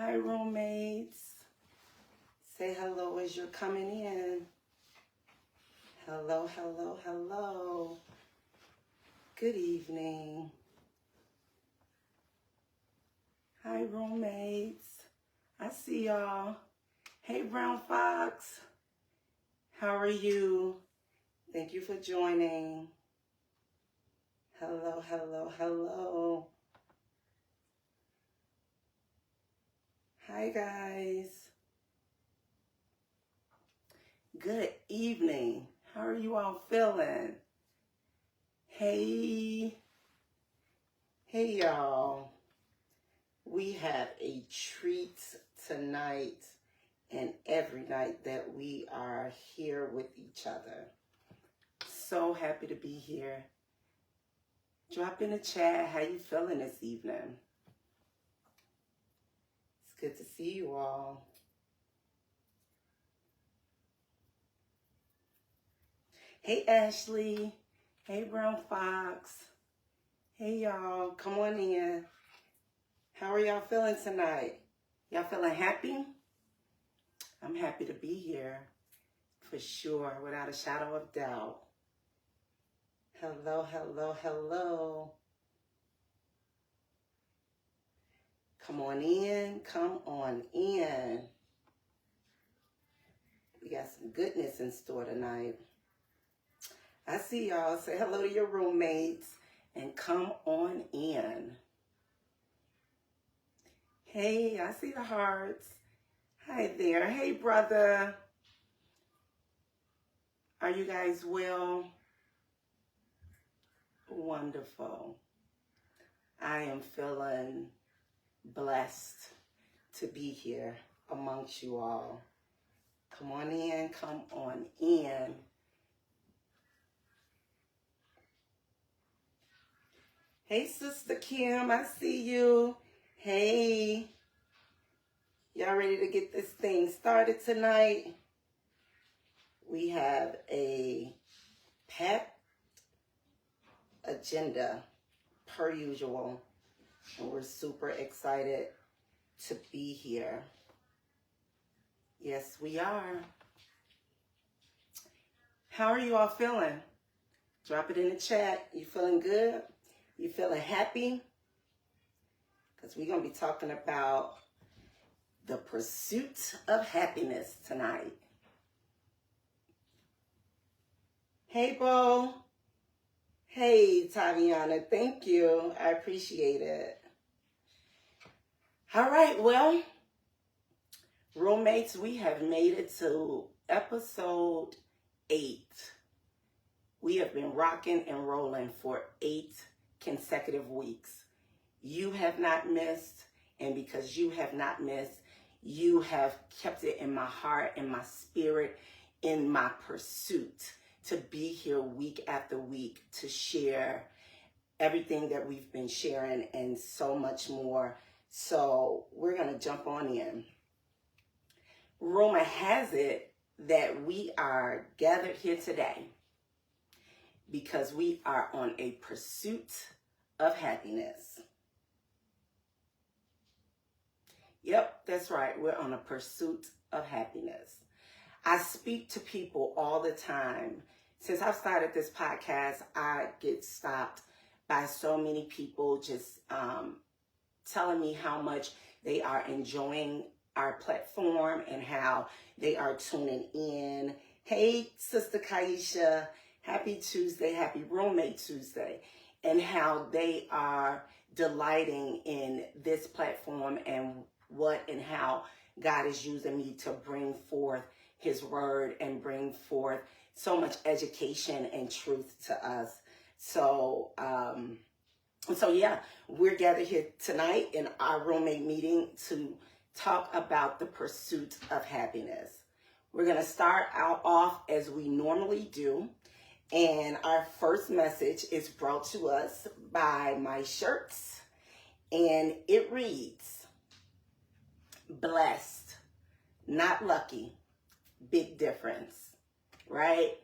Hi, roommates. Say hello as you're coming in. Hello, hello, hello. Good evening. Hi, roommates. I see y'all. Hey, Brown Fox. How are you? Thank you for joining. Hello, hello, hello. Hi, guys. Good evening. How are you all feeling? Hey, y'all. We have a treat tonight and every night that we are here with each other. So happy to be here. Drop in the chat how you feeling this evening. It's good to see you all. Hey, Ashley. Hey, Brown Fox. Hey, y'all. Come on in. How are y'all feeling tonight? Y'all feeling happy? I'm happy to be here. For sure, without a shadow of doubt. Hello, hello, hello. Come on in, come on in. We got some goodness in store tonight. I see y'all. Say hello to your roommates and come on in. Hey, I see the hearts. Hi there. Hey, brother. Are you guys well? Wonderful. I am feeling blessed to be here amongst you all. Come on in, come on in. Hey, Sister Kim, I see you. Hey, y'all ready to get this thing started tonight? We have a packed agenda per usual, and we're super excited to be here. Yes, we are. How are you all feeling? Drop it in the chat. You feeling good? You feeling happy? Because we're going to be talking about the pursuit of happiness tonight. Hey, Bo. Hey, Taviana. Thank you. I appreciate it. All right, well, roommates, we have made it to episode 8. We have been rocking and rolling for 8 consecutive weeks. You have not missed, and because you have not missed, you have kept it in my heart, in my spirit, in my pursuit to be here week after week to share everything that we've been sharing and so much more. So we're going to jump on in. Rumor has it that we are gathered here today because we are on a pursuit of happiness. Yep, that's right. We're on a pursuit of happiness. I speak to people all the time. Since I've started this podcast, I get stopped by so many people just telling me how much they are enjoying our platform and how they are tuning in. Hey, Sister Kaisha, happy Tuesday, happy Roommate Tuesday, and how they are delighting in this platform and what and how God is using me to bring forth His word and bring forth so much education and truth to us. So yeah, we're gathered here tonight in our roommate meeting to talk about the pursuit of happiness. We're going to start out off as we normally do. And our first message is brought to us by My Shirts. And it reads, blessed, not lucky, big difference, right?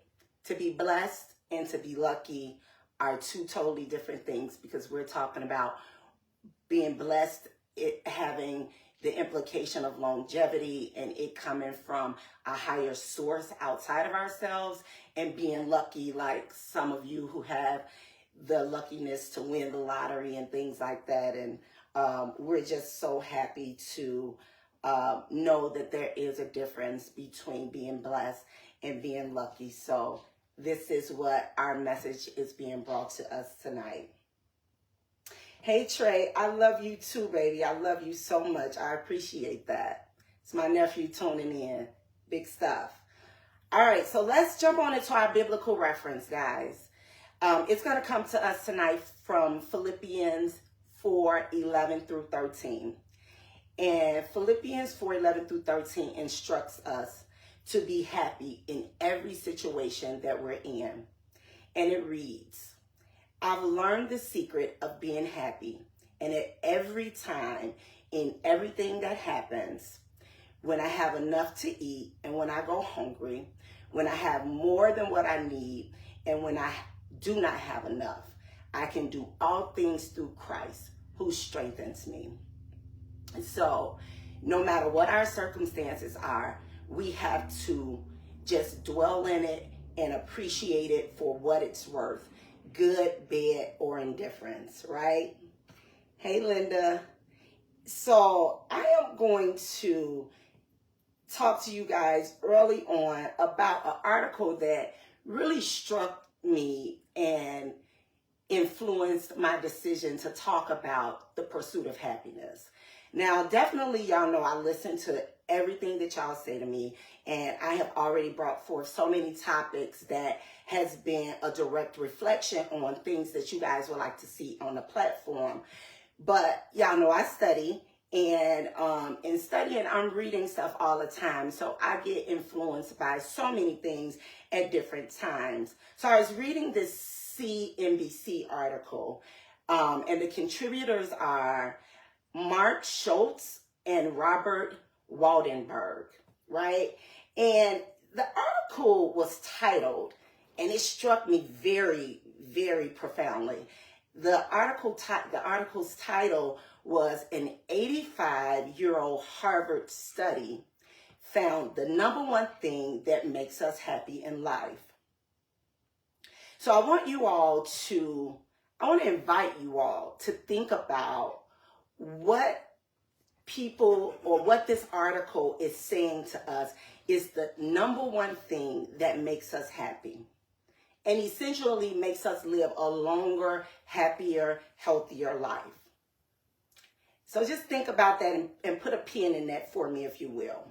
To be blessed and to be lucky are two totally different things because we're talking about being blessed, having the implication of longevity and it coming from a higher source outside of ourselves, and being lucky, like some of you who have the luckiness to win the lottery and things like that. And we're just so happy to know that there is a difference between being blessed and being lucky. So this is what our message is being brought to us tonight. Hey Trey, I love you too, baby. I love you so much. I appreciate that. It's my nephew tuning in. Big stuff. All right, so let's jump on into our biblical reference, guys. It's going to come to us tonight from Philippians 4:11 through 13. And Philippians 4:11 through 13 instructs us to be happy in every situation that we're in. And it reads, I've learned the secret of being happy, and at every time, in everything that happens, when I have enough to eat and when I go hungry, when I have more than what I need, and when I do not have enough, I can do all things through Christ who strengthens me. So no matter what our circumstances are, we have to just dwell in it and appreciate it for what it's worth, good, bad, or indifference, right? Hey, Linda. So I am going to talk to you guys early on about an article that really struck me and influenced my decision to talk about the pursuit of happiness. Now, definitely, y'all know I listen to everything that y'all say to me, and I have already brought forth so many topics that has been a direct reflection on things that you guys would like to see on the platform. But y'all know I study, and in studying, I'm reading stuff all the time. So I get influenced by so many things at different times. So I was reading this CNBC article, and the contributors are Mark Schultz and Robert Waldenberg, right? And the article was titled, and it struck me very, very profoundly. The article's title was an 85-year-old Harvard study found the number one thing that makes us happy in life. So I want to invite you all to think about what people or what this article is saying to us is the number one thing that makes us happy and essentially makes us live a longer, happier, healthier life. So just think about that and put a pin in that for me, if you will.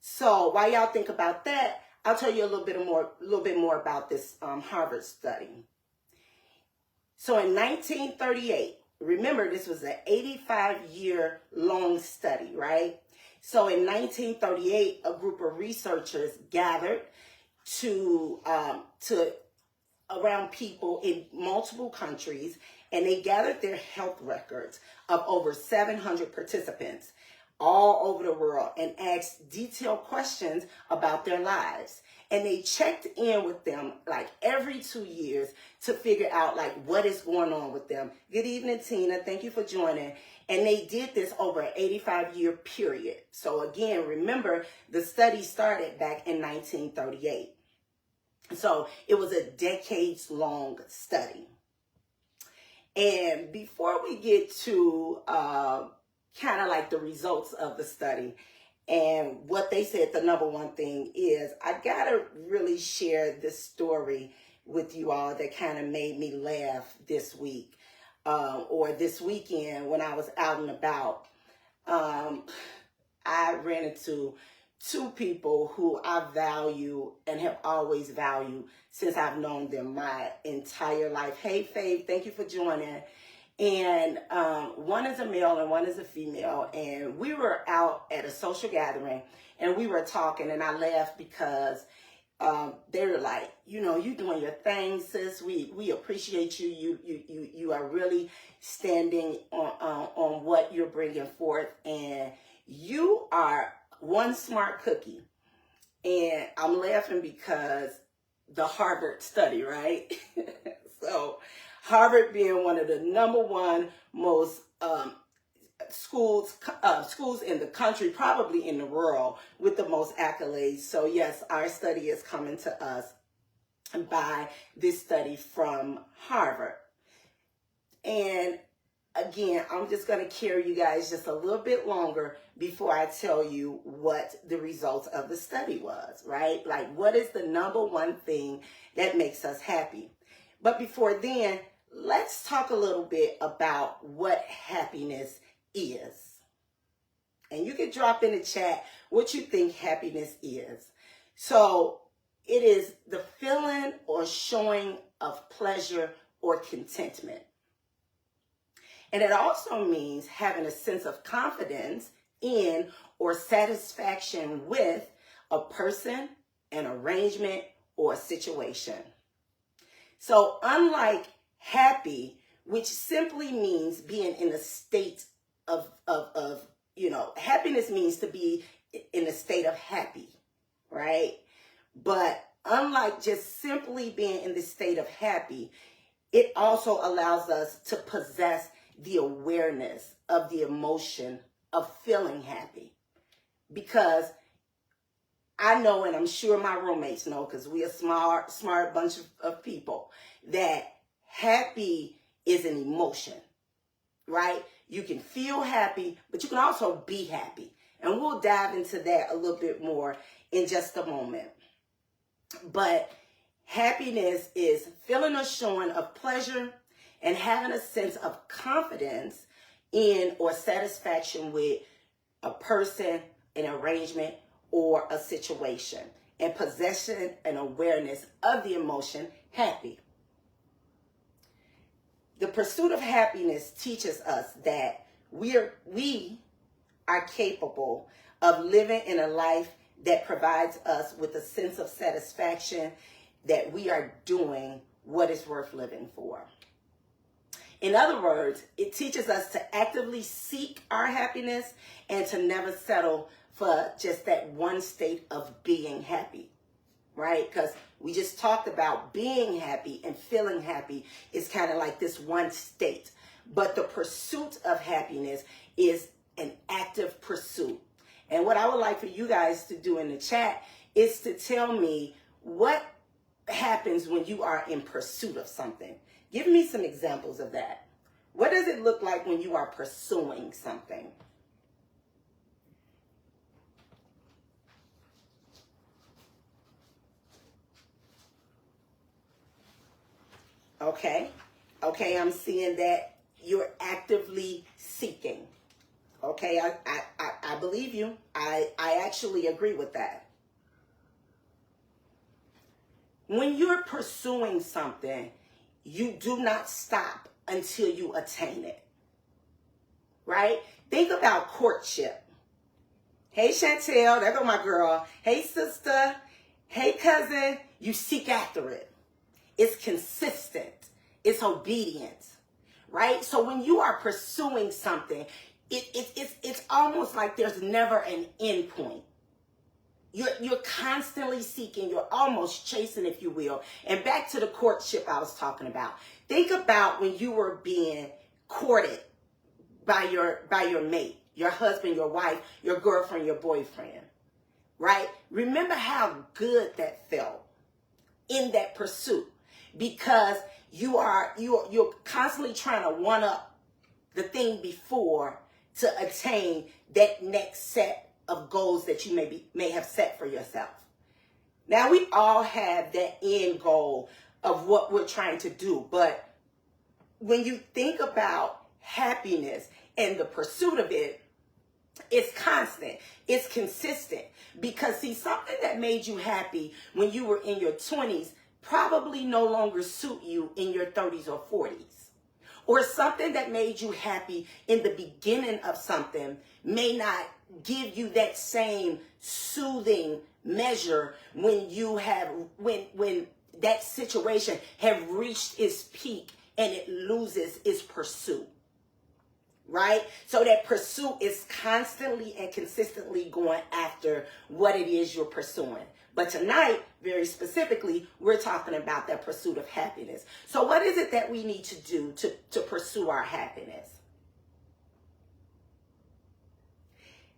So while y'all think about that, I'll tell you a little bit more about this Harvard study. So in 1938, remember this was an 85-year-long study, right? So in 1938, a group of researchers gathered to around people in multiple countries, and they gathered their health records of over 700 participants all over the world and asked detailed questions about their lives. And they checked in with them like every 2 years to figure out like what is going on with them. Good evening, Tina. Thank you for joining. And they did this over an 85-year period. So again, remember the study started back in 1938. So it was a decades-long study. And before we get to kind of like the results of the study and what they said the number one thing is, I gotta really share this story with you all that kind of made me laugh this week or this weekend when I was out and about. I ran into two people who I value and have always valued since I've known them my entire life. Hey, Faith, thank you for joining. And one is a male and one is a female. And we were out at a social gathering and we were talking, and I laughed because they were like, you know, you doing your thing, sis. We appreciate you. You are really standing on what you're bringing forth, and you are one smart cookie. And I'm laughing because the Harvard study, right? So Harvard being one of the number one most schools in the country, probably in the world, with the most accolades. So yes, our study is coming to us by this study from Harvard. And again, I'm just going to carry you guys just a little bit longer before I tell you what the results of the study was, right? Like, what is the number one thing that makes us happy? But before then, let's talk a little bit about what happiness is. And you can drop in the chat what you think happiness is. So it is the feeling or showing of pleasure or contentment. And it also means having a sense of confidence in or satisfaction with a person, an arrangement, or a situation. So unlike happy, which simply means being in a state of happiness means to be in a state of happy, right? But unlike just simply being in the state of happy, it also allows us to possess the awareness of the emotion of feeling happy. Because I know, and I'm sure my roommates know, because we're a smart bunch of people, that happy is an emotion, right? You can feel happy, but you can also be happy. And we'll dive into that a little bit more in just a moment. But happiness is feeling or showing of pleasure and having a sense of confidence in or satisfaction with a person, an arrangement, or a situation, and possession and awareness of the emotion happy. The pursuit of happiness teaches us that we are capable of living in a life that provides us with a sense of satisfaction that we are doing what is worth living for. In other words, it teaches us to actively seek our happiness and to never settle for just that one state of being happy, right? Because we just talked about being happy and feeling happy is kind of like this one state. But the pursuit of happiness is an active pursuit. And what I would like for you guys to do in the chat is to tell me what happens when you are in pursuit of something. Give me some examples of that. What does it look like when you are pursuing something? Okay, I'm seeing that you're actively seeking. Okay, I believe you. I actually agree with that. When you're pursuing something, you do not stop until you attain it, right? Think about courtship. Hey, Chantel, there go my girl. Hey, sister. Hey, cousin. You seek after it. It's consistent. It's obedience, right? So when you are pursuing something, it's almost like there's never an end point. You're constantly seeking. You're almost chasing, if you will. And back to the courtship I was talking about. Think about when you were being courted by your mate, your husband, your wife, your girlfriend, your boyfriend, right? Remember how good that felt in that pursuit, because you're constantly trying to one up the thing before to attain that next set of goals that you may have set for yourself. Now, we all have that end goal of what we're trying to do, but when you think about happiness and the pursuit of it, it's constant, it's consistent. Because see, something that made you happy when you were in your 20s probably no longer suit you in your 30s or 40s. Or something that made you happy in the beginning of something may not give you that same soothing measure when you have when that situation have reached its peak and it loses its pursuit. Right? So that pursuit is constantly and consistently going after what it is you're pursuing. But tonight, very specifically, we're talking about that pursuit of happiness. So what is it that we need to do to pursue our happiness?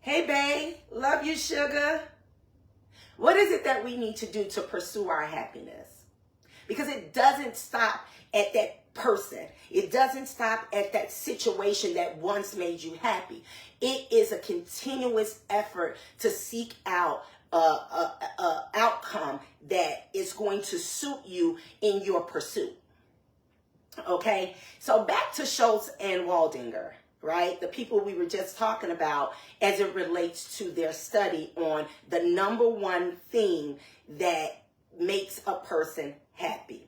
Hey, babe. Love you, sugar. What is it that we need to do to pursue our happiness? Because it doesn't stop at that person. It doesn't stop at that situation that once made you happy. It is a continuous effort to seek out a outcome that is going to suit you in your pursuit. Okay, so back to Schultz and Waldinger, right? The people we were just talking about as it relates to their study on the number one thing that makes a person happy.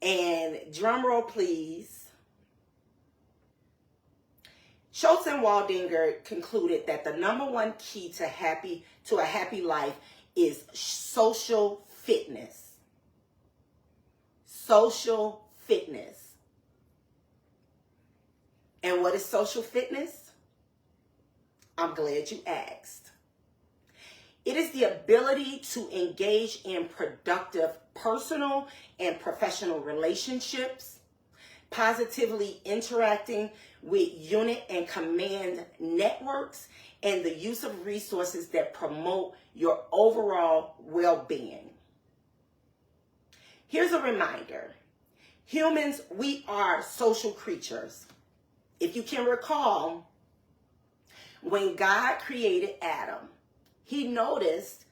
And drum roll, please. Schultz and Waldinger concluded that the number one key to a happy life is social fitness. Social fitness. And what is social fitness? I'm glad you asked. It is the ability to engage in productive personal and professional relationships, positively interacting with unit and command networks, and the use of resources that promote your overall well-being. Here's a reminder. Humans, we are social creatures. If you can recall, when God created Adam, he noticed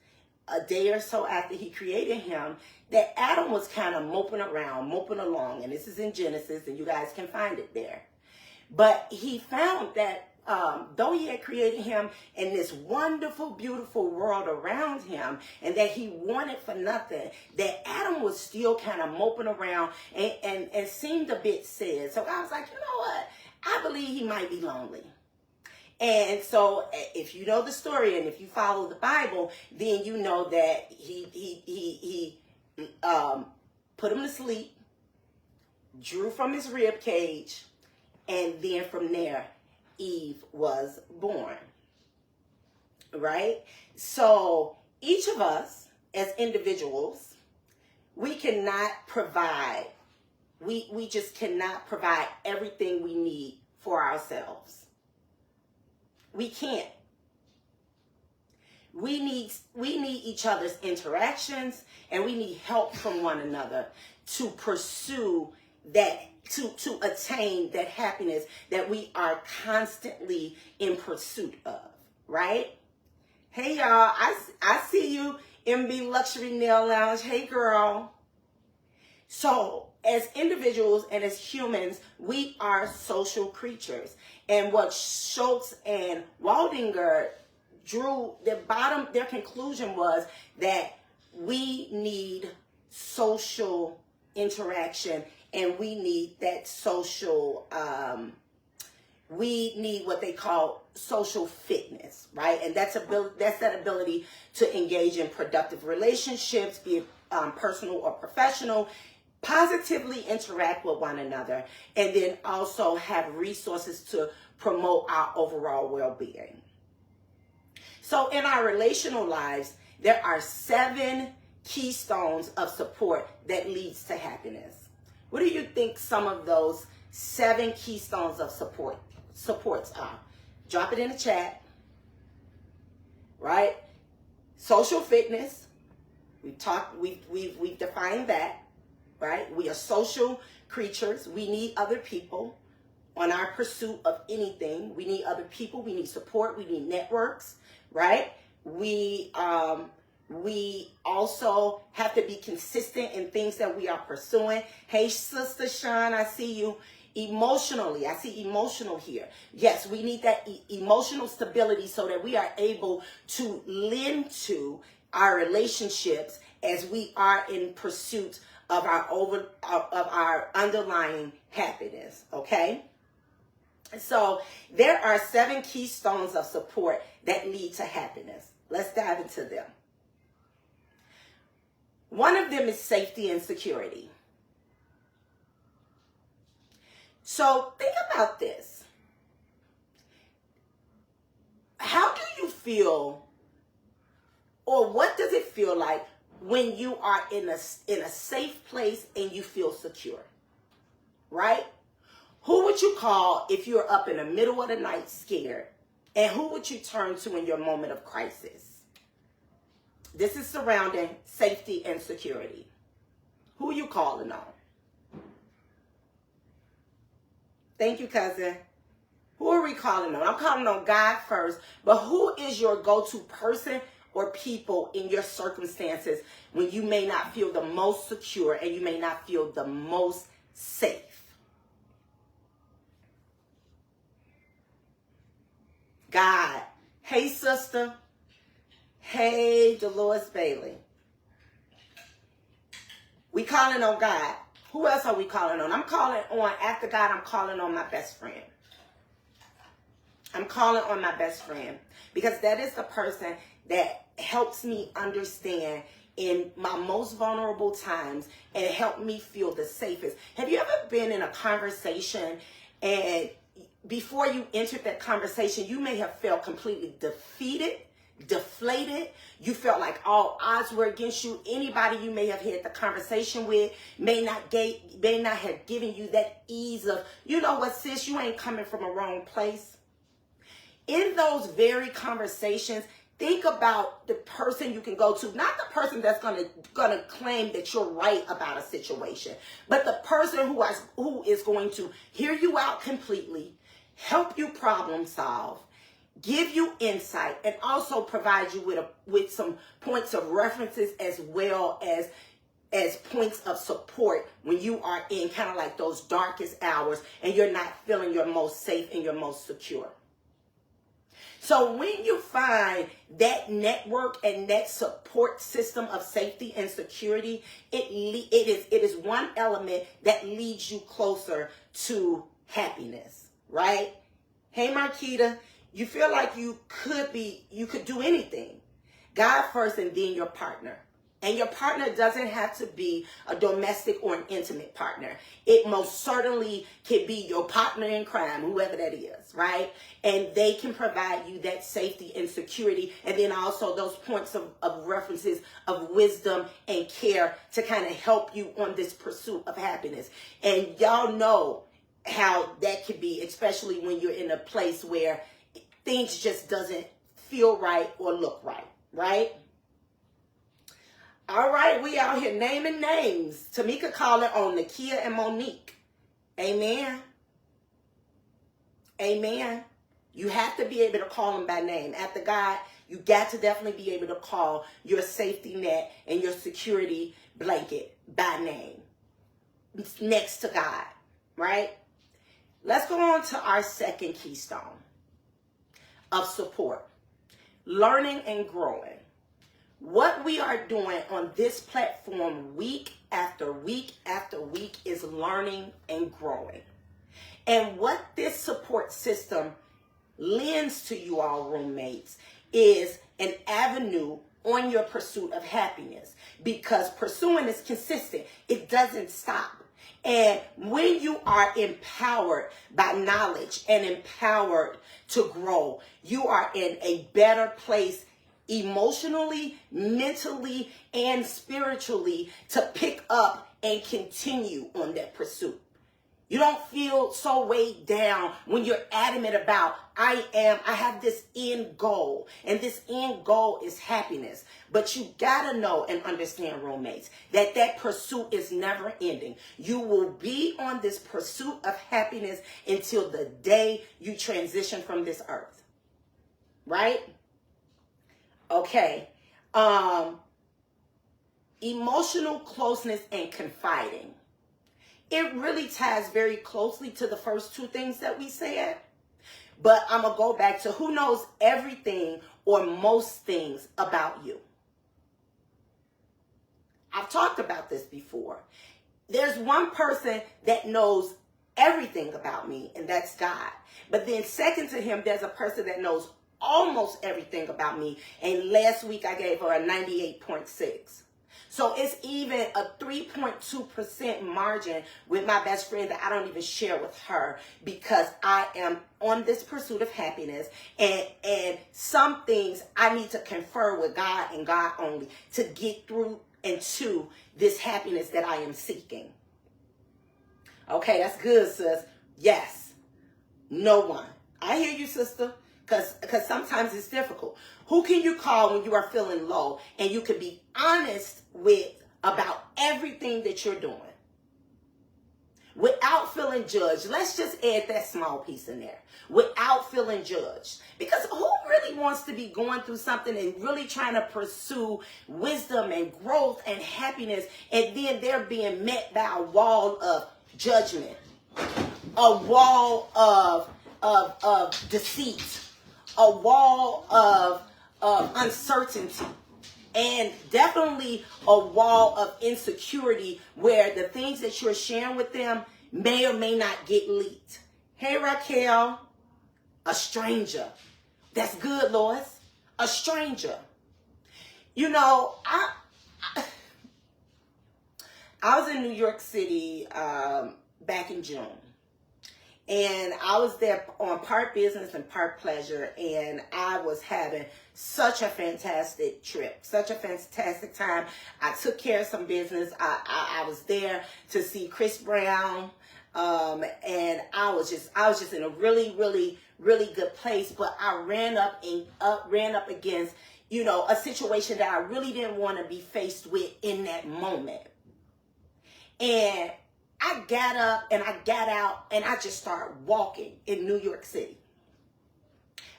a day or so after he created him that Adam was kind of moping along, and this is in Genesis, and you guys can find it there. But he found that though he had created him in this wonderful, beautiful world around him, and that he wanted for nothing, that Adam was still kind of moping around and seemed a bit sad. So I was like, you know what? I believe he might be lonely. And so if you know the story and if you follow the Bible, then you know that he put him to sleep, drew from his rib cage, and then from there, Eve was born. Right? So each of us as individuals, we cannot provide, we just cannot provide everything we need for ourselves. We can't. We need each other's interactions, and we need help from one another to pursue that, to attain that happiness that we are constantly in pursuit of, right? Hey y'all, I see you, MB Luxury Nail Lounge. Hey girl. So as individuals and as humans, we are social creatures. And what Schultz and Waldinger drew, their conclusion was that we need social interaction, and we need that social, we need what they call social fitness, right? And that's that ability to engage in productive relationships, be it personal or professional, positively interact with one another, and then also have resources to promote our overall well-being. So in our relational lives, there are 7 keystones of support that leads to happiness. What do you think some of those 7 keystones of supports are? Drop it in the chat. Right? Social fitness. We've defined that. Right? We are social creatures. We need other people on our pursuit of anything. We need other people. We need support. We need networks, right? We also have to be consistent in things that we are pursuing. Hey, Sister Sean, I see you. Emotionally, I see emotional here. Yes, we need that emotional stability so that we are able to lend to our relationships as we are in pursuit of our underlying happiness, okay? So there are 7 keystones of support that lead to happiness. Let's dive into them. One of them is safety and security. So think about this. How do you feel, or what does it feel like when you are in a safe place and you feel secure, right? Who would you call if you're up in the middle of the night scared And who would you turn to in your moment of crisis? This is surrounding safety and security. Who are you calling on? Thank you, cousin. Who are we calling on? I'm calling on God first, but who is your go-to person or people in your circumstances when you may not feel the most secure and you may not feel the most safe? God. Hey, sister. Hey, Dolores Bailey. We calling on God. Who else are we calling on? I'm calling on, after God, I'm calling on my best friend. I'm calling on my best friend because that is the person that helps me understand in my most vulnerable times and help me feel the safest. Have you ever been in a conversation and before you entered that conversation, you may have felt completely defeated, deflated. You felt like all odds were against you. Anybody you may have had the conversation with may not have given you that ease of, you know what, sis, you ain't coming from a wrong place. In those very conversations, think about the person you can go to, not the person that's gonna claim that you're right about a situation, but the person who is going to hear you out completely, help you problem solve, give you insight, and also provide you with some points of references as well as points of support when you are in kind of like those darkest hours and you're not feeling your most safe and your most secure. So when you find that network and that support system of safety and security, it is one element that leads you closer to happiness, right? Hey, Marquita, you feel like you could do anything. God first and then your partner. And your partner doesn't have to be a domestic or an intimate partner. It most certainly can be your partner in crime, whoever that is, right? And they can provide you that safety and security. And then also those points of references of wisdom and care to kind of help you on this pursuit of happiness. And y'all know how that could be, especially when you're in a place where things just doesn't feel right or look right, right? All right, we out here naming names. Tamika calling on Nakia and Monique. Amen. Amen. You have to be able to call them by name. After God, you got to definitely be able to call your safety net and your security blanket by name. Next to God, right? Let's go on to our second keystone of support. Learning and growing. What we are doing on this platform week after week after week is learning and growing. And what this support system lends to you all roommates is an avenue on your pursuit of happiness, because pursuing is consistent. It doesn't stop. And when you are empowered by knowledge and empowered to grow, you are in a better place emotionally, mentally, and spiritually to pick up and continue on that pursuit. You don't feel so weighed down when you're adamant about, I have this end goal, and this end goal is happiness. But you gotta know and understand, roommates, that pursuit is never ending. You will be on this pursuit of happiness until the day you transition from this earth. Right? Okay. Emotional closeness and confiding. It really ties very closely to the first two things that we said. But I'm going to go back to who knows everything or most things about you. I've talked about this before. There's one person that knows everything about me, and that's God. But then second to him, there's a person that knows almost everything about me. And last week I gave her a 98.6. So it's even a 3.2% margin with my best friend that I don't even share with her, because I am on this pursuit of happiness, and some things I need to confer with God and God only to get through and to this happiness that I am seeking. Okay, that's good, sis. Yes. No one. I hear you, sister. Because sometimes it's difficult. Who can you call when you are feeling low and you can be honest with about everything that you're doing without feeling judged? Let's just add that small piece in there. Without feeling judged. Because who really wants to be going through something and really trying to pursue wisdom and growth and happiness, and then they're being met by a wall of judgment, a wall of deceit, a wall of uncertainty, and definitely a wall of insecurity where the things that you're sharing with them may or may not get leaked? Hey, Raquel, a stranger. That's good, Lois. A stranger. You know, I was in New York City back in June. And I was there on part business and part pleasure, and I was having such a fantastic trip, such a fantastic time. I took care of some business. I was there to see Chris Brown, and I was just in a really, really, really good place. But I ran up against, you know, a situation that I really didn't want to be faced with in that moment. And I got up and I got out and I just started walking in New York City.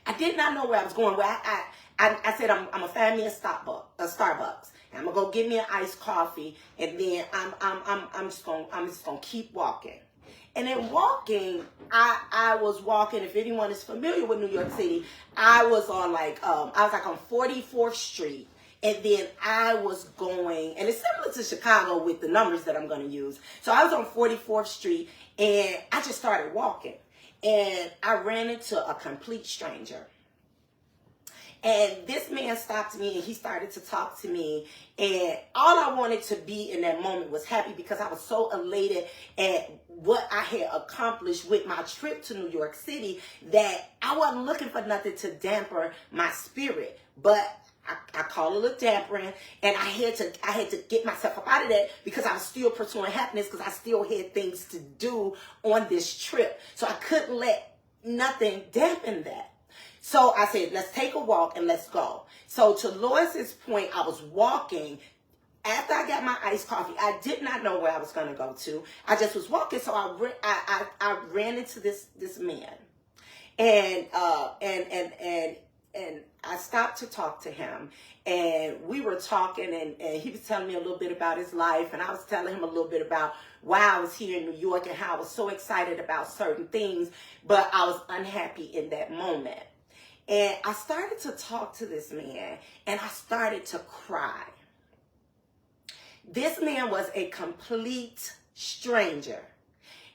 I did not know where I was going. Well, I said I'm gonna find me a Starbucks, and I'm gonna go get me an iced coffee, and then I'm just gonna keep walking. And in walking, I was walking. If anyone is familiar with New York City, I was on on 44th Street. And then I was going, and it's similar to Chicago with the numbers that I'm going to use. So I was on 44th Street, and I just started walking. And I ran into a complete stranger. And this man stopped me, and he started to talk to me. And all I wanted to be in that moment was happy, because I was so elated at what I had accomplished with my trip to New York City that I wasn't looking for nothing to damper my spirit. But I call it a little dampering, and I had to get myself up out of that, because I was still pursuing happiness, because I still had things to do on this trip. So I couldn't let nothing dampen that. So I said, let's take a walk and let's go. So to Lois's point, I was walking. After I got my iced coffee, I did not know where I was going to go to. I just was walking. So I ran into this man, and I stopped to talk to him, and we were talking, and he was telling me a little bit about his life, and I was telling him a little bit about why I was here in New York and how I was so excited about certain things, but I was unhappy in that moment. And I started to talk to this man, and I started to cry. This man was a complete stranger.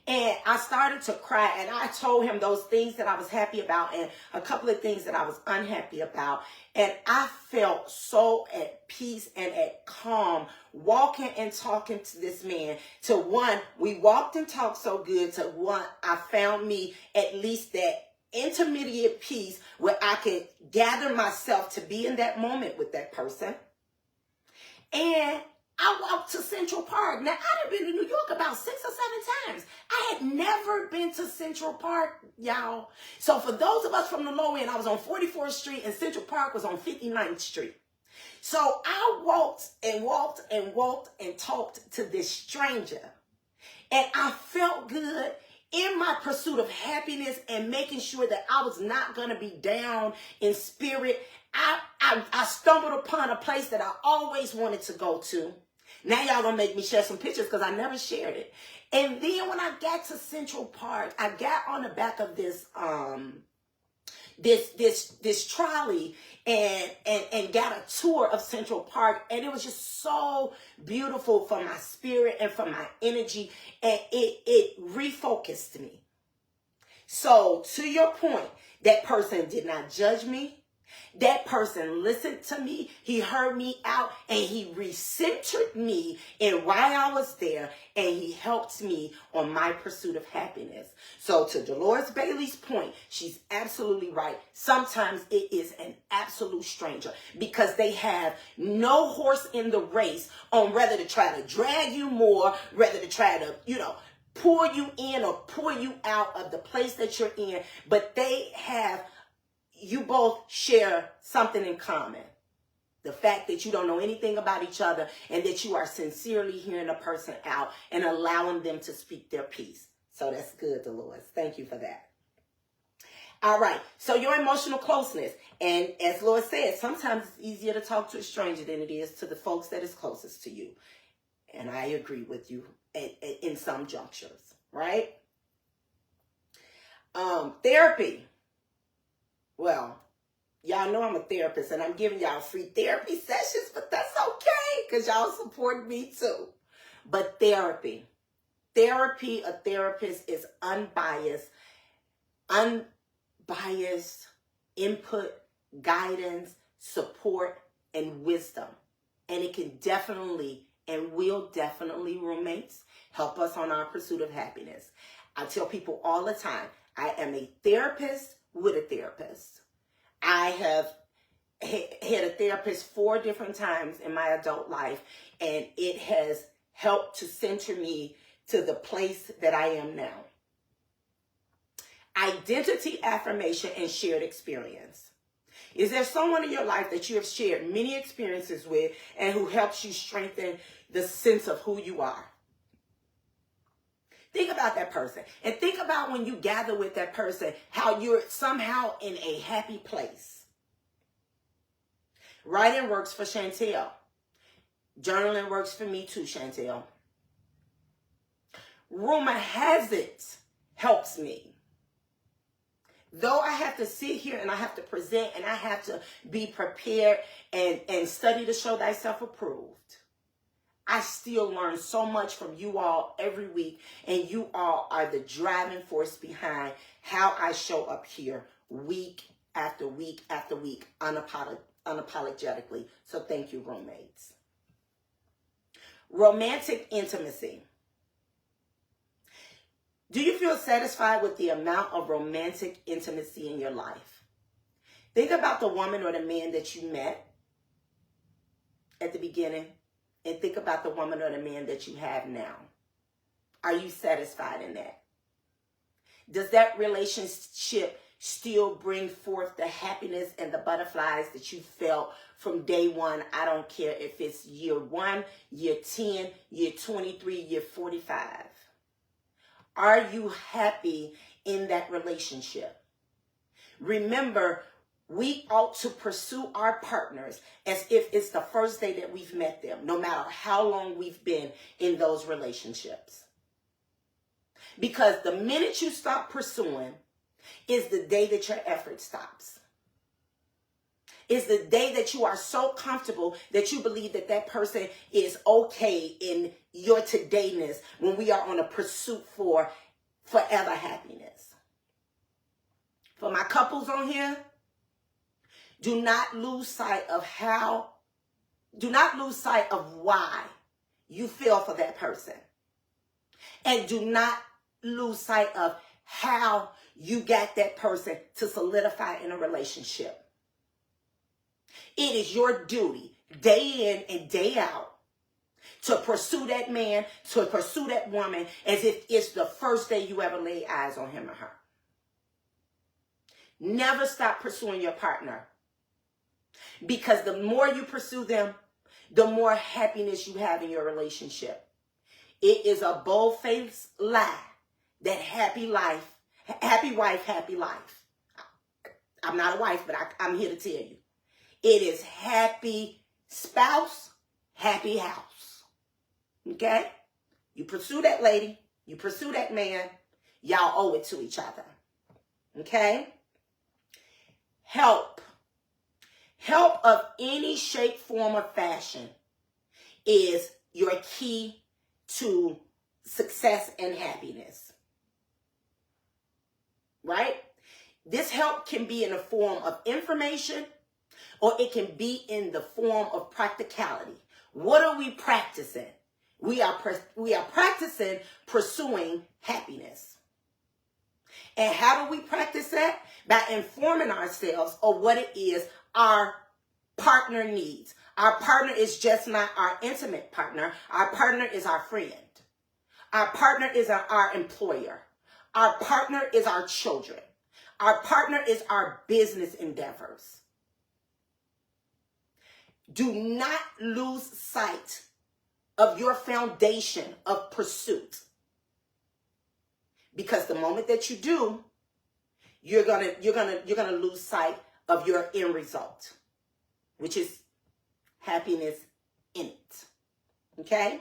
And I started to cry, and I told him those things that I was happy about and a couple of things that I was unhappy about. And I felt so at peace and at calm walking and talking to this man. To one, we walked and talked so good. To one, I found me at least that intermediate peace where I could gather myself to be in that moment with that person. And I walked to Central Park. Now, I'd been to New York about 6 or 7 times. I had never been to Central Park, y'all. So for those of us from the low end, I was on 44th Street, and Central Park was on 59th Street. So I walked and talked to this stranger. And I felt good in my pursuit of happiness and making sure that I was not going to be down in spirit. I stumbled upon a place that I always wanted to go to. Now y'all gonna make me share some pictures, because I never shared it. And then when I got to Central Park, I got on the back of this trolley and got a tour of Central Park, and it was just so beautiful for my spirit and for my energy, and it refocused me. So to your point, that person did not judge me. That person listened to me. He heard me out, and he recentered me in why I was there, and he helped me on my pursuit of happiness. So to Dolores Bailey's point, she's absolutely right. Sometimes it is an absolute stranger, because they have no horse in the race on whether to try to drag you more, whether to try to, pull you in or pull you out of the place that you're in, but they have you both share something in common. The fact that you don't know anything about each other and that you are sincerely hearing a person out and allowing them to speak their piece. So that's good, Dolores. Thank you for that. All right. So your emotional closeness. And as Lord said, sometimes it's easier to talk to a stranger than it is to the folks that is closest to you. And I agree with you in some junctures, right? Therapy. Well, y'all know I'm a therapist and I'm giving y'all free therapy sessions, but that's okay because y'all support me too. But therapy, a therapist is unbiased input, guidance, support, and wisdom. And it can definitely and will definitely, roommates, help us on our pursuit of happiness. I tell people all the time, I am a therapist with a therapist. I have had a therapist 4 different times in my adult life, and it has helped to center me to the place that I am now. Identity, affirmation, and shared experience. Is there someone in your life that you have shared many experiences with and who helps you strengthen the sense of who you are? Think about that person and think about when you gather with that person, how you're somehow in a happy place. Writing works for Chantel. Journaling works for me too, Chantel. Rumor has it helps me. Though I have to sit here and I have to present and I have to be prepared and study to show thyself approved, I still learn so much from you all every week, and you all are the driving force behind how I show up here week after week after week, unapologetically. So thank you, roommates. Romantic intimacy. Do you feel satisfied with the amount of romantic intimacy in your life? Think about the woman or the man that you met at the beginning, and think about the woman or the man that you have now. Are you satisfied in that? Does that relationship still bring forth the happiness and the butterflies that you felt from day one? I don't care if it's year 1, year 10, year 23, year 45. Are you happy in that relationship? Remember, we ought to pursue our partners as if it's the first day that we've met them, no matter how long we've been in those relationships. Because the minute you stop pursuing is the day that your effort stops. It's the day that you are so comfortable that you believe that that person is okay in your todayness when we are on a pursuit for forever happiness. For my couples on here, do not lose sight of why you feel for that person. And do not lose sight of how you got that person to solidify in a relationship. It is your duty, day in and day out, to pursue that man, to pursue that woman as if it's the first day you ever lay eyes on him or her. Never stop pursuing your partner. Because the more you pursue them, the more happiness you have in your relationship. It is a bold-faced lie that happy wife, happy life. I'm not a wife, but I'm here to tell you. It is happy spouse, happy house. Okay? You pursue that lady, you pursue that man, y'all owe it to each other. Okay? Help of any shape, form, or fashion is your key to success and happiness. Right? This help can be in the form of information, or it can be in the form of practicality. What are we practicing? We are practicing pursuing happiness. And how do we practice that? By informing ourselves of what it is our partner needs. Our partner is just not our intimate partner. Our partner is our friend. Our partner is our employer. Our partner is our children. Our partner is our business endeavors. Do not lose sight of your foundation of pursuit. Because the moment that you do, you're gonna lose sight of your end result, which is happiness in it. Okay?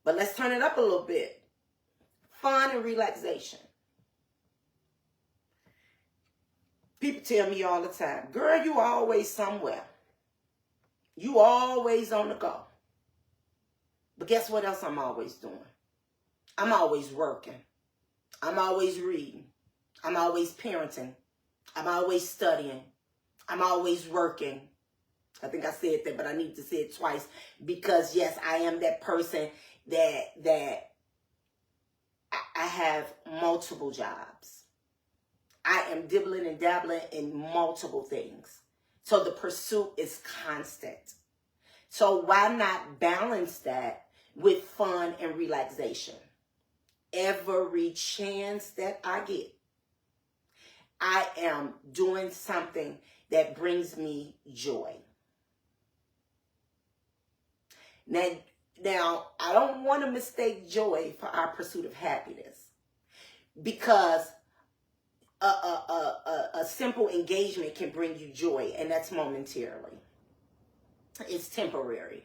But let's turn it up a little bit. Fun and relaxation. People tell me all the time, girl, you always somewhere. You always on the go. But guess what else I'm always doing? I'm always working. I'm always reading. I'm always parenting. I'm always studying. I'm always working. I think I said that, but I need to say it twice because, yes, I am that person that I have multiple jobs. I am dibbling and dabbling in multiple things. So the pursuit is constant. So why not balance that with fun and relaxation? Every chance that I get, I am doing something that brings me joy. Now, I don't want to mistake joy for our pursuit of happiness, because a simple engagement can bring you joy, and that's momentarily. It's temporary.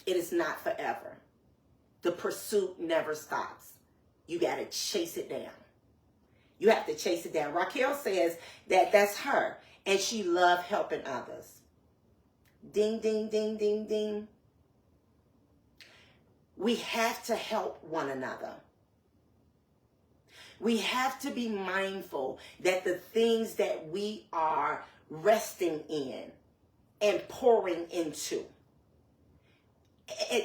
It is not forever. The pursuit never stops. You got to chase it down. You have to chase it down. Raquel says that that's her, and she loved helping others. Ding, ding, ding, ding, ding. We have to help one another. We have to be mindful that the things that we are resting in and pouring into,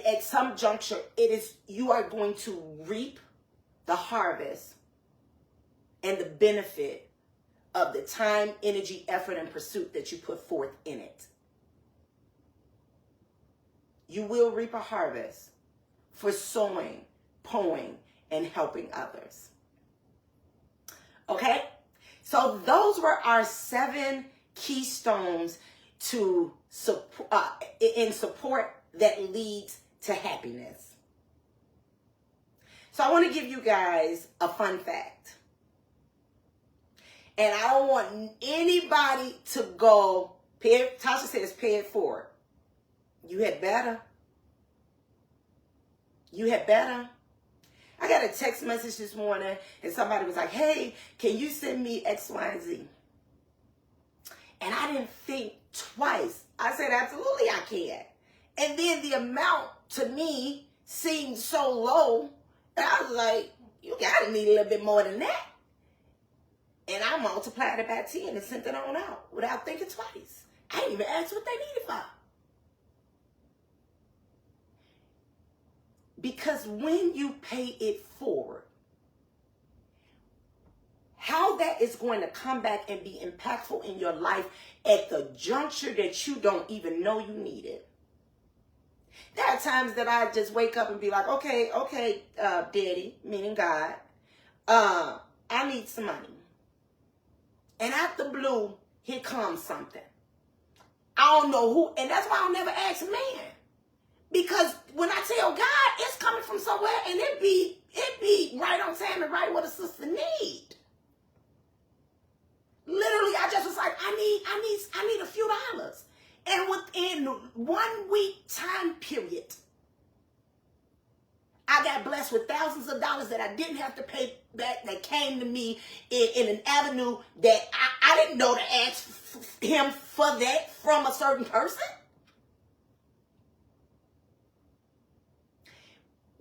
at some juncture, you are going to reap the harvest and the benefit of the time, energy, effort, and pursuit that you put forth in it. You will reap a harvest for sowing, pouring, and helping others. Okay? So those were our 7 keystones to in support that leads to happiness. So I want to give you guys a fun fact. And I don't want anybody to go, Tasha says pay it forward. You had better. You had better. I got a text message this morning and somebody was like, hey, can you send me X, Y, and Z? And I didn't think twice. I said, absolutely I can. And then the amount to me seemed so low that I was like, you gotta need a little bit more than that. And I multiplied it by 10 and sent it on out without thinking twice. I didn't even ask what they needed for. Because when you pay it forward, how that is going to come back and be impactful in your life at the juncture that you don't even know you need it. There are times that I just wake up and be like, okay, Daddy, meaning God, I need some money. And out the blue, here comes something. I don't know who, and that's why I'll never ask man. Because when I tell God, it's coming from somewhere, and it be right on time and right what a sister need. Literally, I just was like, I need a few dollars. And within 1 week time period, I got blessed with thousands of dollars that I didn't have to pay back, that came to me in an avenue that I didn't know to ask him for that from a certain person.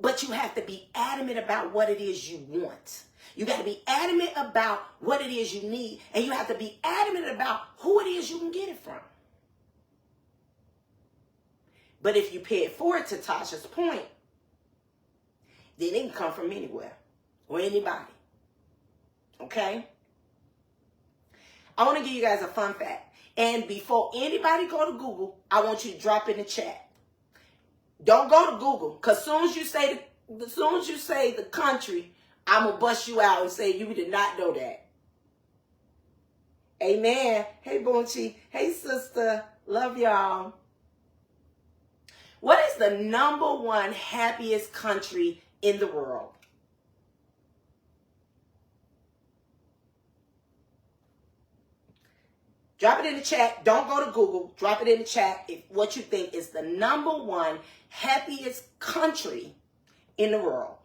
But you have to be adamant about what it is you want. You got to be adamant about what it is you need. And you have to be adamant about who it is you can get it from. But if you pay it forward, to Tasha's point, then it can come from anywhere or anybody. Okay? I want to give you guys a fun fact. And before anybody go to Google, I want you to drop in the chat. Don't go to Google, because as soon as you say the country, I'm going to bust you out and say you did not know that. Amen. Hey, Bunchi. Hey, sister. Love y'all. What is the number one happiest country in the world? Drop it in the chat. Don't go to Google. Drop it in the chat if what you think is the number one happiest country in the world.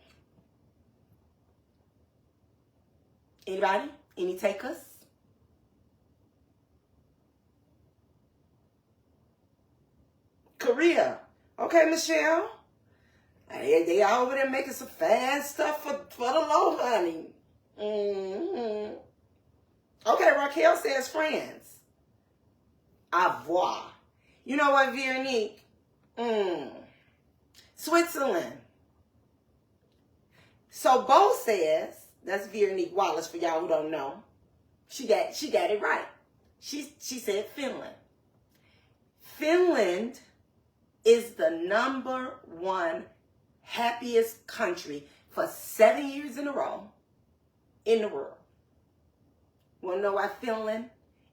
Anybody? Any takers? Korea. Okay, Michelle. They all over there making some fast stuff for the low, honey. Mm-hmm. Okay, Raquel says France. Au revoir. You know what, Veronique? Switzerland. So Bo says, that's Veronique Wallace for y'all who don't know. She got it right. She said Finland. Finland is the number one happiest country for 7 years in a row in the world. Want to know why Finland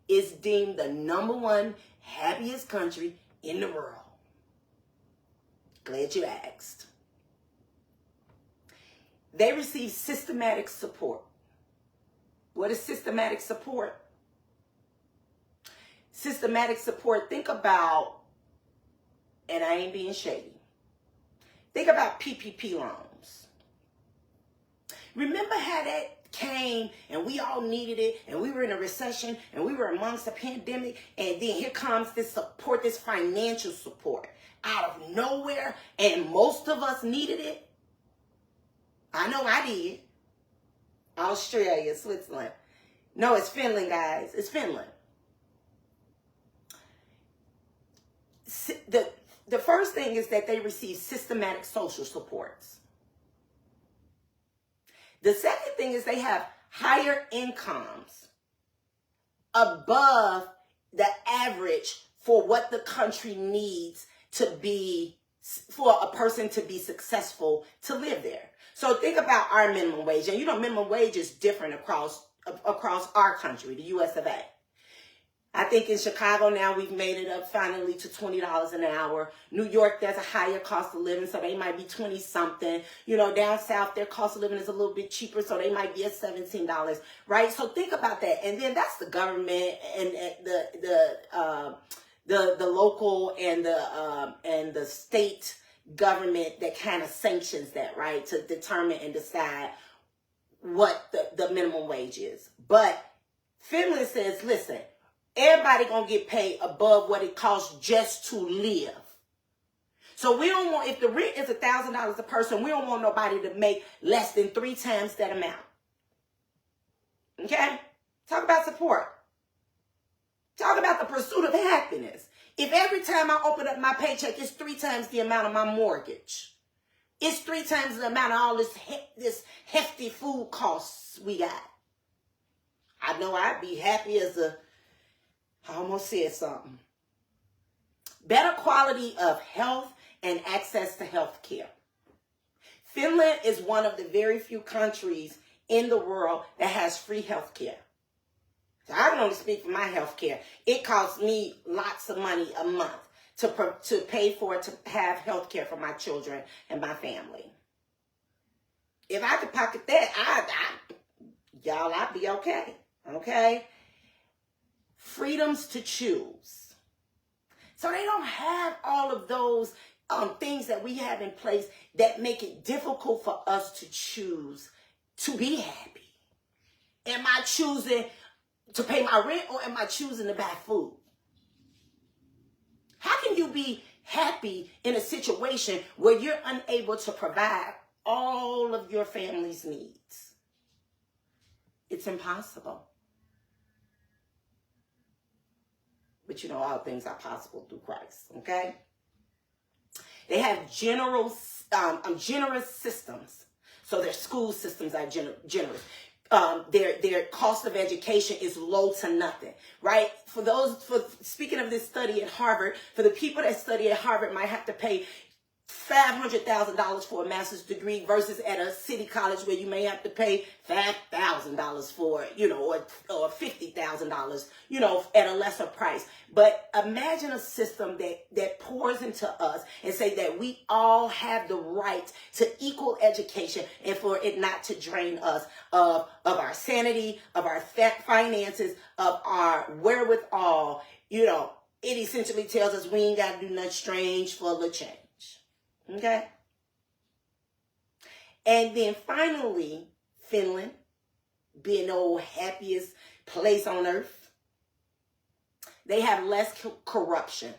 is deemed the number one happiest country in the world? Glad you asked. They receive systematic support. What is systematic support? Systematic support, think about, and I ain't being shady, think about PPP loans. Remember how that came and we all needed it and we were in a recession and we were amongst a pandemic, and then here comes this support, this financial support out of nowhere, and most of us needed it? I know I did. Australia, Switzerland. No, it's Finland, guys. It's Finland. The first thing is that they receive systematic social supports. The second thing is they have higher incomes above the average for what the country needs to be, for a person to be successful to live there. So think about our minimum wage. And you know, minimum wage is different across our country, the US of A. I think in Chicago now we've made it up finally to $20 an hour. New York, there's a higher cost of living, so they might be 20 something. You know, down south, their cost of living is a little bit cheaper, so they might be at $17, right? So think about that. And then that's the government and the local and the state government that kind of sanctions that, right? To determine and decide what the minimum wage is. But Finland says, listen, everybody gonna get paid above what it costs just to live. So we don't want, if the rent is $1,000 a person, we don't want nobody to make less than 3 times that amount. Okay? Talk about support. Talk about the pursuit of happiness. If every time I open up my paycheck, it's 3 times the amount of my mortgage. It's 3 times the amount of all this hefty food costs we got. I know I'd be happy as I almost said something. Better quality of health and access to health care. Finland is one of the very few countries in the world that has free health care. So I can only speak for my health care. It costs me lots of money a month to pay for it, to have health care for my children and my family. If I could pocket that, I'd be okay. Okay? Freedoms to choose. So they don't have all of those things that we have in place that make it difficult for us to choose to be happy. Am I choosing to pay my rent, or am I choosing to buy food? How can you be happy in a situation where you're unable to provide all of your family's needs? It's impossible. But you know, all things are possible through Christ, okay? They have generous systems. So their school systems are generous. Their cost of education is low to nothing, right? For speaking of this study at Harvard, for the people that study at Harvard might have to pay $500,000 for a master's degree versus at a city college where you may have to pay $5,000 for, or $50,000, at a lesser price. But imagine a system that pours into us and say that we all have the right to equal education and for it not to drain us of our sanity, of our finances, of our wherewithal. It essentially tells us we ain't got to do nothing strange for the change. Okay? And then finally, Finland, being the old happiest place on earth, they have less corruption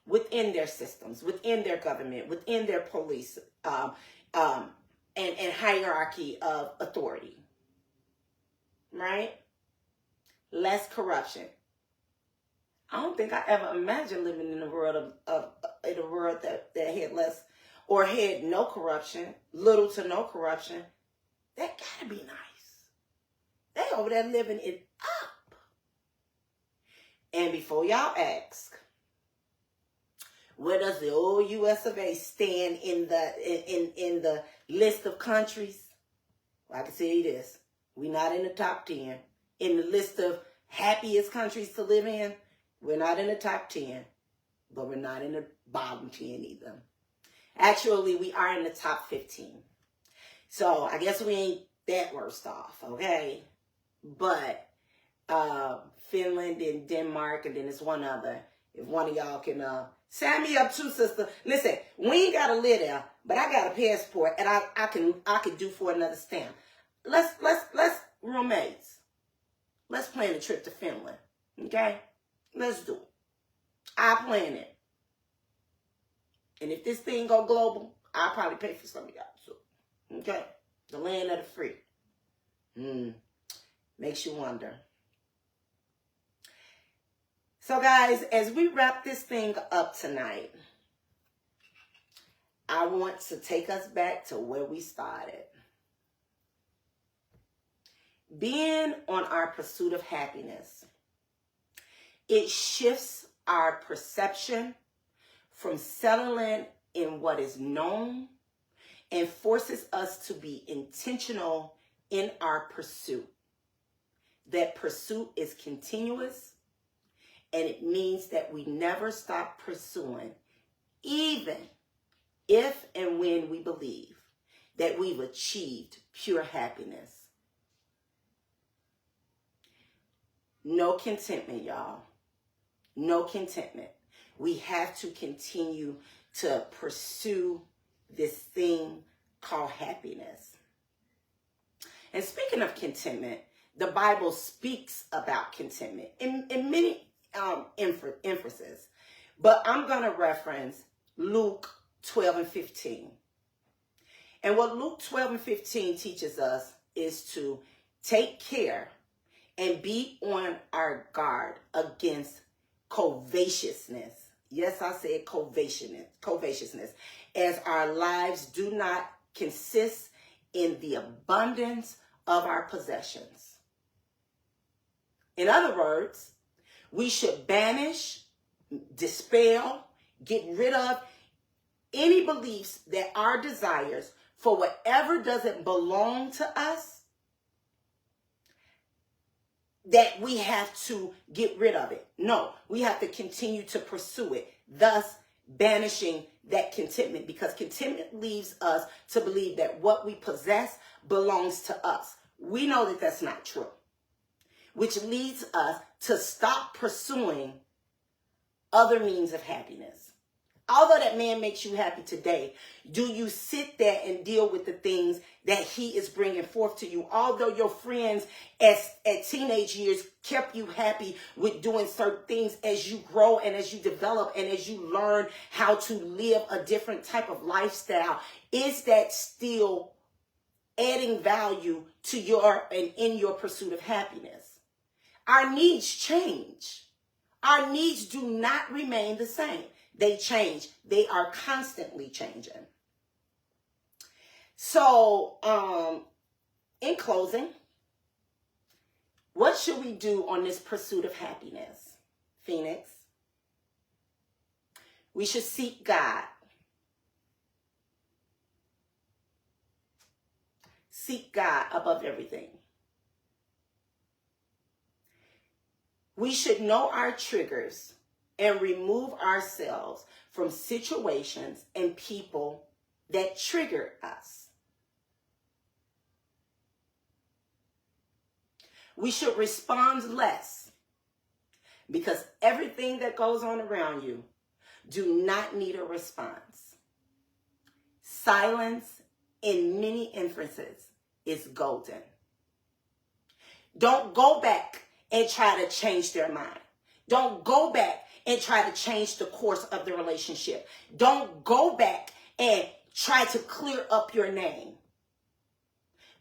within their systems, within their government, within their police, and hierarchy of authority. Right? Less corruption. I don't think I ever imagined living in a world that had less or had no corruption, little to no corruption. That gotta be nice. They over there living it up. And before y'all ask, where does the old US of A stand in the list of countries? Well, I can tell you this: we're not in the top 10 in the list of happiest countries to live in. We're not in the top 10, but we're not in the bottom 10 either. Actually, we are in the top 15. So I guess we ain't that worst off, okay? But Finland and Denmark, and then there's one other. If one of y'all can sign me up too, sister. Listen, we ain't got to live there, but I got a passport, and I can do for another stamp. Let's roommates. Let's plan a trip to Finland, okay? Let's do it. I plan it. And if this thing go global, I'll probably pay for some of y'all too. Okay? The land of the free. Makes you wonder. So guys, as we wrap this thing up tonight, I want to take us back to where we started. Being on our pursuit of happiness, it shifts our perception from settling in what is known and forces us to be intentional in our pursuit. That pursuit is continuous, and it means that we never stop pursuing, even if and when we believe that we've achieved pure happiness. No contentment, y'all. No contentment. We have to continue to pursue this thing called happiness. And speaking of contentment, the Bible speaks about contentment in many emphases. But I'm going to reference Luke 12 and 15. And what Luke 12 and 15 teaches us is to take care and be on our guard against covetousness. Yes, I said covetousness. As our lives do not consist in the abundance of our possessions. In other words, we should banish, dispel, get rid of any beliefs that our desires for whatever doesn't belong to us, that we have to get rid of it. No, we have to continue to pursue it, thus banishing that contentment, because contentment leaves us to believe that what we possess belongs to us. We know that that's not true, which leads us to stop pursuing other means of happiness. Although that man makes you happy today, do you sit there and deal with the things that he is bringing forth to you? Although your friends at teenage years kept you happy with doing certain things, as you grow and as you develop and as you learn how to live a different type of lifestyle, is that still adding value to in your pursuit of happiness? Our needs change. Our needs do not remain the same. They change. They are constantly changing. So, in closing, what should we do on this pursuit of happiness, Phoenix? We should seek God. seek God above everything. We should know our triggers and remove ourselves from situations and people that trigger us. We should respond less, because everything that goes on around you do not need a response. Silence, in many instances, is golden. Don't go back and try to change their mind. Don't go back and try to change the course of the relationship. Don't go back and try to clear up your name.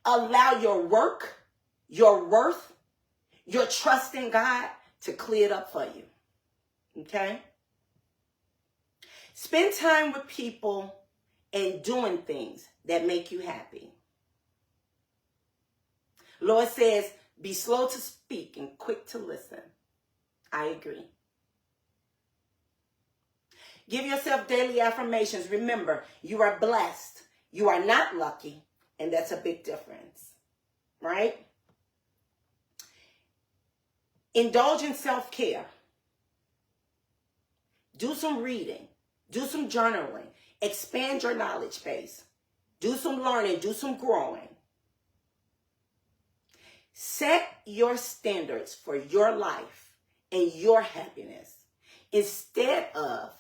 Allow your work, your worth, your trust in God to clear it up for you. Okay? Spend time with people and doing things that make you happy. Lord says, be slow to speak and quick to listen. I agree. Give yourself daily affirmations. Remember, you are blessed. You are not lucky, and that's a big difference, right? Indulge in self-care. Do some reading. Do some journaling. Expand your knowledge base. Do some learning. Do some growing. Set your standards for your life and your happiness instead of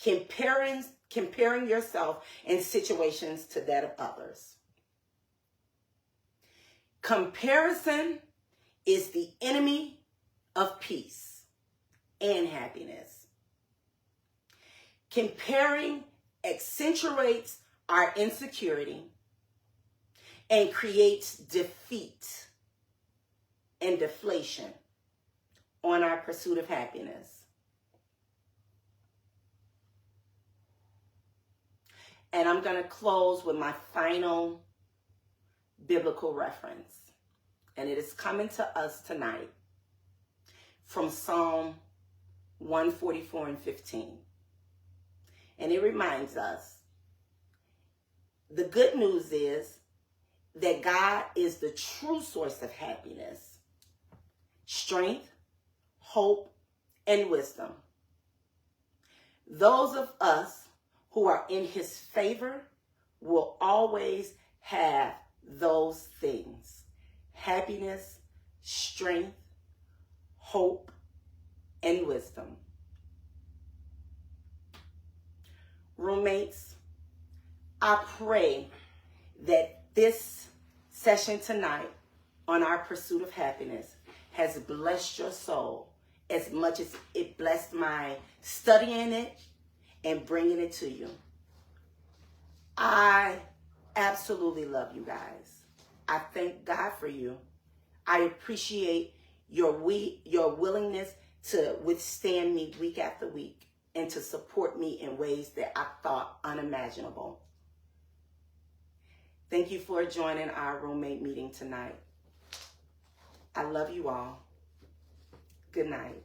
comparing yourself and situations to that of others. Comparison is the enemy of peace and happiness. Comparing accentuates our insecurity and creates defeat and deflation on our pursuit of happiness. And I'm going to close with my final biblical reference. And it is coming to us tonight from Psalm 144 and 15. And it reminds us, the good news is that God is the true source of happiness, strength, hope, and wisdom. Those of us who are in his favor will always have those things: happiness, strength, hope, and wisdom. Roommates, I pray that this session tonight on our pursuit of happiness has blessed your soul as much as it blessed mine studying it and bringing it to you. I absolutely love you guys. I thank God for you. I appreciate your willingness to withstand me week after week and to support me in ways that I thought unimaginable. Thank you for joining our roommate meeting tonight. I love you all. Good night.